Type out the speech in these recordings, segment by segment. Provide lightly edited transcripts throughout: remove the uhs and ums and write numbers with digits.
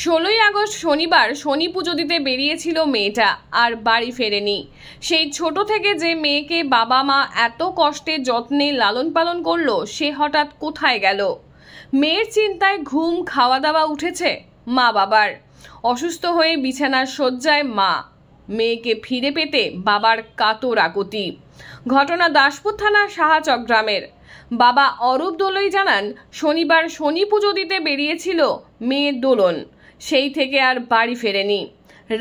16ই August শনিবার শনি পুজো দিতে বেরিয়েছিল মেয়েটা, আর বাড়ি ফেরেনি। সেই ছোট থেকে যে মেয়েকে বাবা মা এত কষ্টে যত্নে লালন পালন করলো, সে হঠাৎ কোথায় গেল? মেয়ের চিন্তায় ঘুম খাওয়া দাওয়া উঠেছে মা বাবার। অসুস্থ হয়ে বিছানার শয্যায় মা। মেয়েকে ফিরে পেতে বাবার কাতর আকুতি। ঘটনা দাসপুর থানার সাহাচক গ্রামের। বাবা অরূপ দোলই জানান, শনিবার শনি পুজো দিতে বেরিয়েছিল মেয়ে দোলন। সেই থেকে আর বাড়ি ফেরেনি।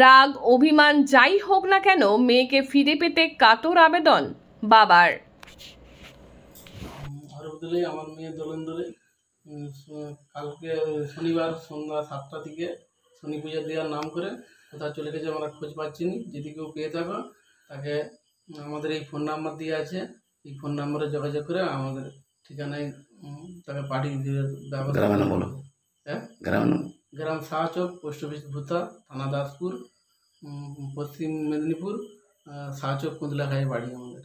রাগ অভিমান যাই হোক না কেন, মেয়েকে ফিরে পেতে কাতর আবেদন বাবার। অরূপ দোলই, আমার মেয়ে দোলন দোলই। কালকে শনিবার সন্ধ্যা 7টা থেকে শনি পূজা দেওয়ার নাম করে কোথাও চলে গেছে, আমরা খোঁজ পাচ্ছি না। যদি কেউ পেয়ে থাকো তাকে আমাদের এই ফোন নাম্বার দিয়ে আছে, এই ফোন নাম্বারে যোগাযোগ করে আমাদের ঠিকানায় তাকে পাঠিয়ে দেওয়ার ব্যবস্থা। হ্যাঁ, গ্রাম সাহাচক, পোস্ট অফিস ভূতা, থানা দাসপুর, পশ্চিম মেদিনীপুর, সাহাচক কুন্দলাখাই বাড়ি আমাদের।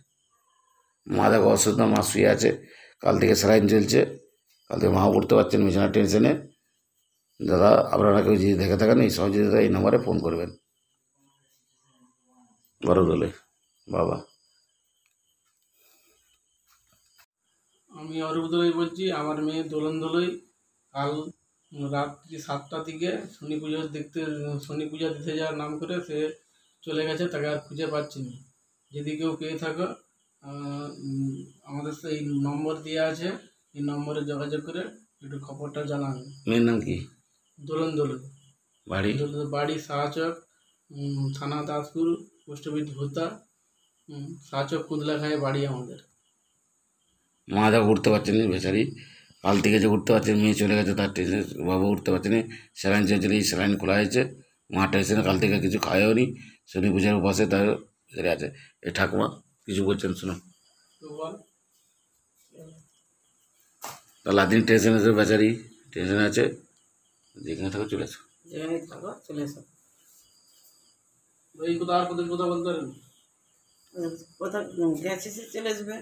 মা দেখো অসুস্থ, মা শুয়ে আছে, কাল থেকে স্যালাইন চলছে, কাল থেকে মাও করতে পারছেন বিছানার টেনশনে। দাদা আপনারা কেউ যদি দেখে থাকেন এই সহযোগিতা এই নম্বরে ফোন করবেন। বড় দলে বাবা। আমি অরূপ দোলই বলছি। আমার মেয়ে দোলন দোলই কাল রাত্রি 7টা থেকে শনি পূজা দিতে যাওয়ার নাম করে সে চলে গেছে, তাকে আর খুঁজে পাচ্ছি না। যদি কেউ পেয়ে থাকো আমাদের সেই নম্বর দেওয়া আছে, এই নম্বরে যোগাযোগ করে একটু খবরটা জানান। মেয়ের নাম কি? দোলন দোলই। বাড়ি সাহাচক, থানা দাসপুর, পোস্ট অফিস ভূতা, সাহাচক কুন্দলাখাই বাড়ি আমাদের। মা দেখো উঠতে পারছেন না বেচারি, কাল থেকে যে উঠতে পারছেন, মেয়ে চলে গেছে তার টেনশন, বাবা উঠতে পারছেন না। স্যালাইন চলছিল, এই স্যালাইন খোলা হয়েছে, মা টেনশনে কাল থেকে কিছু খায়ও নি, শনি পূজার উপাসে তার বেড়ে আছে। এই ঠাকুমা কিছু বলছেন শুনো। তাহলে দিন টেনশন আছে, বেচারি টেনশনে আছে। যেখানে থাকো চলে এসো, চলে এসো। এই কথা আর কোথাও বলতে পারেন? কোথাও গেছে, চলে আসবে।